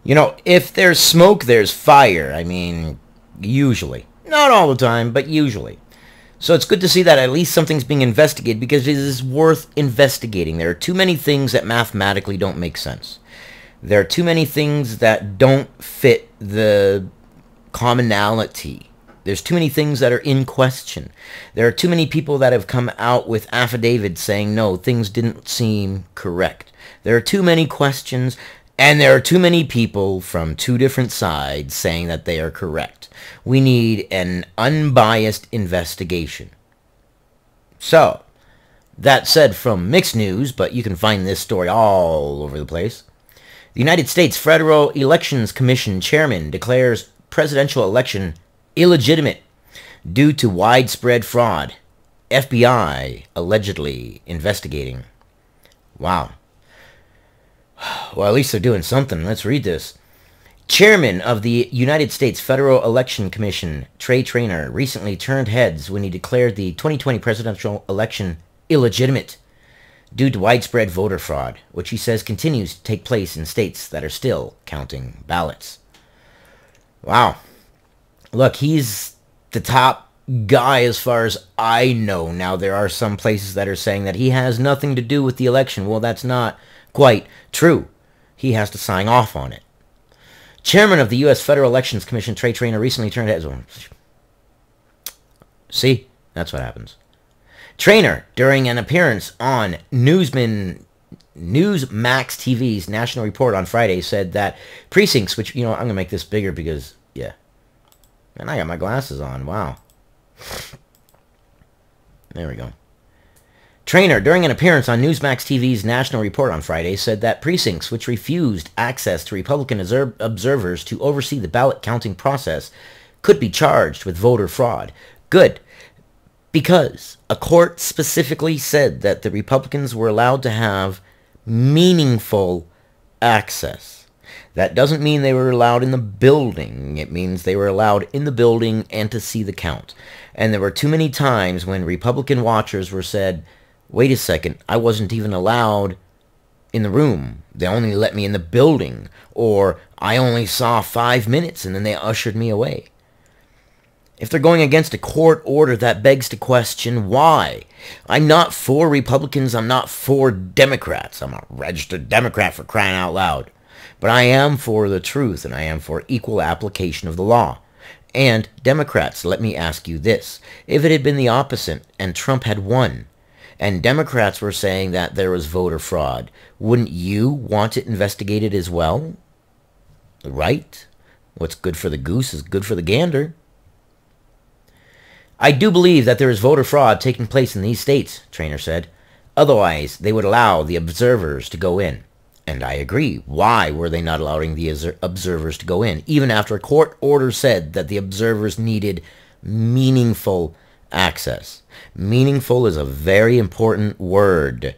You know, if there's smoke, there's fire. I mean, usually. Not all the time, but usually. So it's good to see that at least something's being investigated because it is worth investigating. There are too many things that mathematically don't make sense. There are too many things that don't fit the commonality. There's too many things that are in question. There are too many people that have come out with affidavits saying, no, things didn't seem correct. There are too many questions, and there are too many people from two different sides saying that they are correct. We need an unbiased investigation. So, that said from mixed news, but you can find this story all over the place. The United States Federal Elections Commission Chairman declares presidential election illegitimate due to widespread fraud. FBI allegedly investigating. Wow. Well, at least they're doing something. Let's read this. Chairman of the United States Federal Election Commission, Trey Traynor, recently turned heads when he declared the 2020 presidential election illegitimate due to widespread voter fraud, which he says continues to take place in states that are still counting ballots. Wow. Look, he's the top guy as far as I know. Now, there are some places that are saying that he has nothing to do with the election. Well, that's not quite true. He has to sign off on it. Chairman of the U.S. Federal Elections Commission, Trey Traynor, recently turned heads. See? That's what happens. Traynor, during an appearance on Newsmax TV's National Report on Friday, said that precincts, which, you know, I'm going to make this bigger because, yeah. And I got my glasses on. Wow. There we go. Traynor, during an appearance on Newsmax TV's National Report on Friday, said that precincts which refused access to Republican observers to oversee the ballot counting process could be charged with voter fraud. Good. Because a court specifically said that the Republicans were allowed to have meaningful access. That doesn't mean they were allowed in the building. It means they were allowed in the building and to see the count. And there were too many times when Republican watchers were said, wait a second, I wasn't even allowed in the room. They only let me in the building. Or I only saw 5 minutes and then they ushered me away. If they're going against a court order, that begs to question why. I'm not for Republicans. I'm not for Democrats. I'm a registered Democrat, for crying out loud. But I am for the truth, and I am for equal application of the law. And Democrats, let me ask you this. If it had been the opposite, and Trump had won, and Democrats were saying that there was voter fraud, wouldn't you want it investigated as well? Right? What's good for the goose is good for the gander. I do believe that there is voter fraud taking place in these states, Traynor said. Otherwise, they would allow the observers to go in. And I agree. Why were they not allowing the observers to go in? Even after a court order said that the observers needed meaningful access. Meaningful is a very important word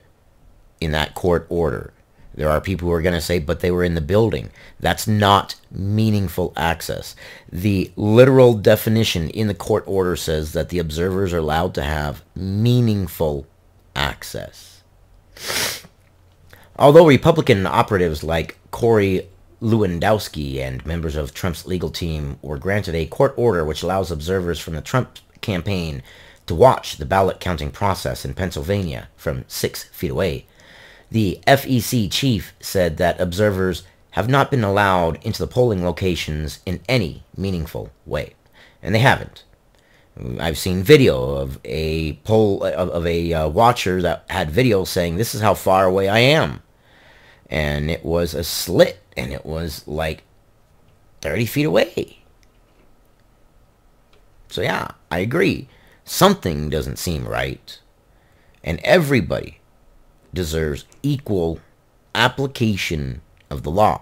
in that court order. There are people who are going to say, but they were in the building. That's not meaningful access. The literal definition in the court order says that the observers are allowed to have meaningful access. Although Republican operatives like Corey Lewandowski and members of Trump's legal team were granted a court order which allows observers from the Trump campaign to watch the ballot counting process in Pennsylvania from 6 feet away, the FEC chief said that observers have not been allowed into the polling locations in any meaningful way. And they haven't. I've seen video of a watcher that had video saying, this is how far away I am. And it was a slit, and it was like 30 feet away. So yeah, I agree. Something doesn't seem right. And everybody deserves equal application of the law.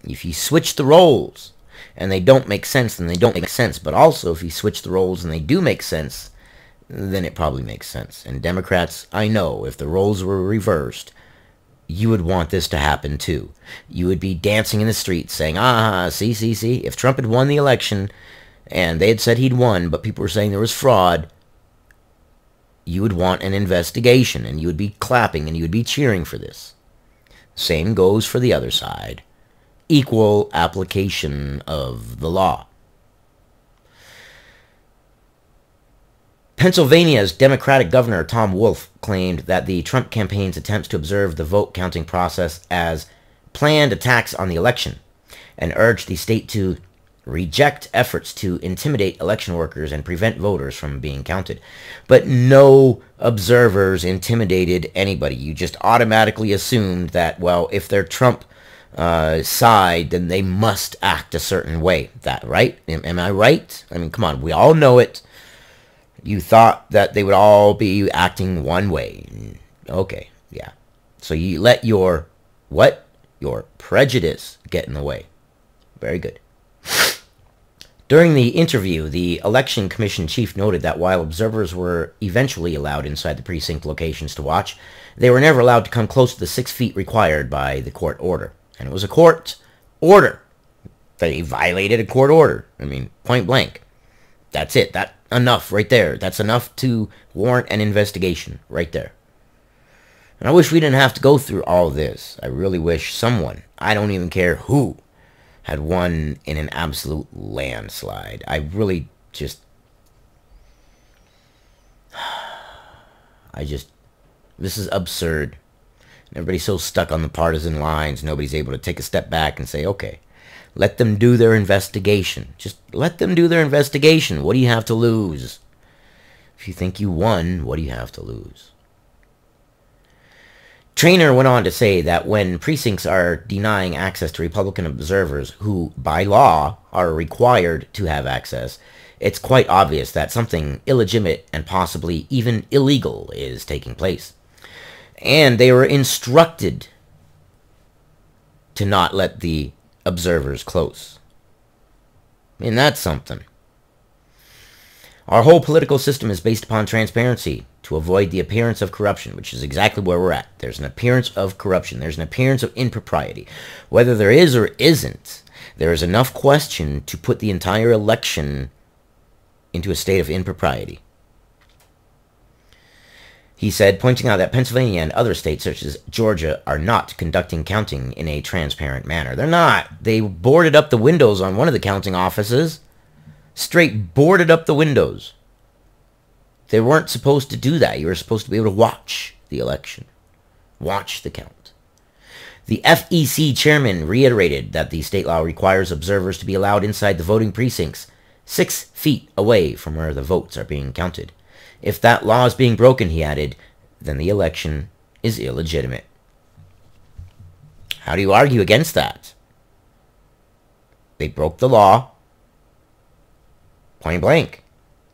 If you switch the roles and they don't make sense, then they don't make sense. But also, if you switch the roles and they do make sense, then it probably makes sense. And Democrats, I know, if the roles were reversed, you would want this to happen too. You would be dancing in the streets saying, see. If Trump had won the election and they had said he'd won, but people were saying there was fraud, you would want an investigation, and you would be clapping, and you would be cheering for this. Same goes for the other side. equal application of the law. Pennsylvania's Democratic Governor Tom Wolf claimed that the Trump campaign's attempts to observe the vote counting process as planned attacks on the election, and urged the state to reject efforts to intimidate election workers and prevent voters from being counted. But no observers intimidated anybody. You just automatically assumed that, well, if they're Trump side, then they must act a certain way. That right? Am I right? I mean, come on, we all know it. You thought that they would all be acting one way. Okay, yeah. So you let your, what? Your prejudice get in the way. Very good. During the interview, the Election Commission chief noted that while observers were eventually allowed inside the precinct locations to watch, they were never allowed to come close to the 6 feet required by the court order. And it was a court order. They violated a court order. I mean, point blank. That's it. That's enough right there. That's enough to warrant an investigation right there. And I wish we didn't have to go through all this. I really wish someone, I don't even care who, had won in an absolute landslide. I really just... This is absurd. Everybody's so stuck on the partisan lines, nobody's able to take a step back and say, okay, let them do their investigation. Just let them do their investigation. What do you have to lose? If you think you won, what do you have to lose? Traynor went on to say that when precincts are denying access to Republican observers who, by law, are required to have access, it's quite obvious that something illegitimate and possibly even illegal is taking place. And they were instructed to not let the observers close. I mean, that's something. Our whole political system is based upon transparency to avoid the appearance of corruption, which is exactly where we're at. There's an appearance of corruption. There's an appearance of impropriety. Whether there is or isn't, there is enough question to put the entire election into a state of impropriety. He said, pointing out that Pennsylvania and other states such as Georgia are not conducting counting in a transparent manner. They're not. They boarded up the windows on one of the counting offices. Straight boarded up the windows. They weren't supposed to do that. You were supposed to be able to watch the election. Watch the count. The FEC Chairman reiterated that the state law requires observers to be allowed inside the voting precincts 6 feet away from where the votes are being counted. If that law is being broken, he added, then the election is illegitimate. How do you argue against that? They broke the law. Point blank.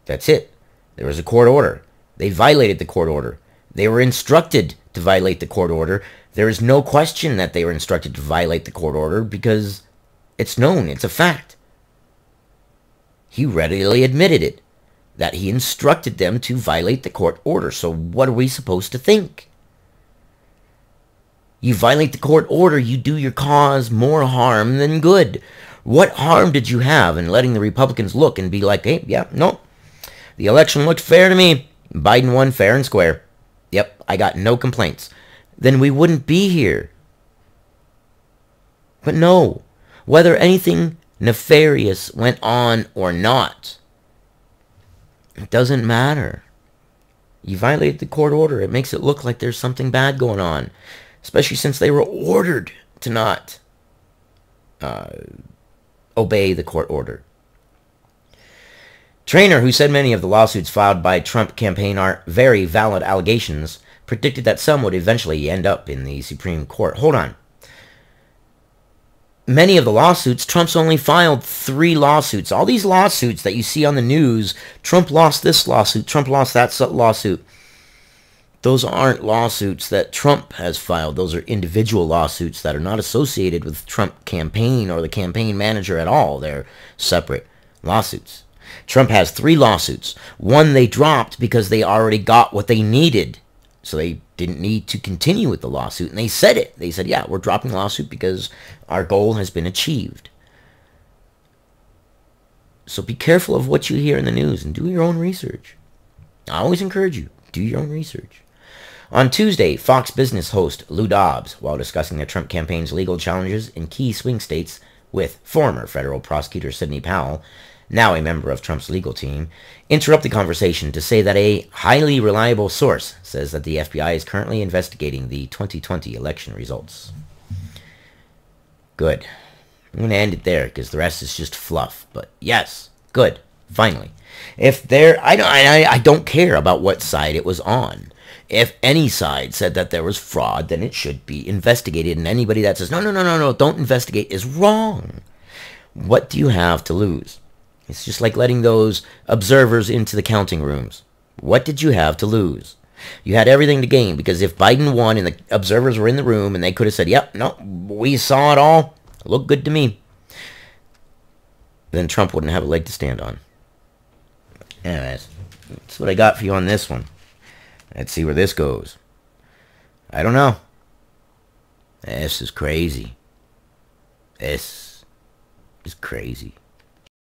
That's it. There was a court order. They violated the court order. They were instructed to violate the court order. There is no question that they were instructed to violate the court order because it's known. It's a fact. He readily admitted it, that he instructed them to violate the court order. So what are we supposed to think? You violate the court order, you do your cause more harm than good. What harm did you have in letting the Republicans look and be like, hey, yeah, no, the election looked fair to me. Biden won fair and square. Yep, I got no complaints. Then we wouldn't be here. But no, whether anything nefarious went on or not, it doesn't matter. You violated the court order. It makes it look like there's something bad going on, especially since they were ordered to not obey the court order. Traynor, who said many of the lawsuits filed by Trump campaign are very valid allegations, predicted that some would eventually end up in the Supreme Court. Hold on. Many of the lawsuits, Trump's only filed 3 lawsuits. All these lawsuits that you see on the news, Trump lost this lawsuit, Trump lost that lawsuit. Those aren't lawsuits that Trump has filed. Those are individual lawsuits that are not associated with Trump campaign or the campaign manager at all. They're separate lawsuits. Trump has 3 lawsuits. One they dropped because they already got what they needed. So they didn't need to continue with the lawsuit. And they said it. They said, yeah, we're dropping the lawsuit because our goal has been achieved. So be careful of what you hear in the news and do your own research. I always encourage you, do your own research. On Tuesday, Fox Business host Lou Dobbs, while discussing the Trump campaign's legal challenges in key swing states with former federal prosecutor Sidney Powell, now a member of Trump's legal team, interrupted the conversation to say that a highly reliable source says that the FBI is currently investigating the 2020 election results. Good. I'm going to end it there because the rest is just fluff. But yes, good. Finally. If there, I don't care about what side it was on. If any side said that there was fraud, then it should be investigated. And anybody that says, no, don't investigate is wrong. What do you have to lose? It's just like letting those observers into the counting rooms. What did you have to lose? You had everything to gain, because if Biden won and the observers were in the room and they could have said, yep, no, we saw it all, it looked good to me, then Trump wouldn't have a leg to stand on. Anyways, that's what I got for you on this one. Let's see where this goes. I don't know. This is crazy. This is crazy.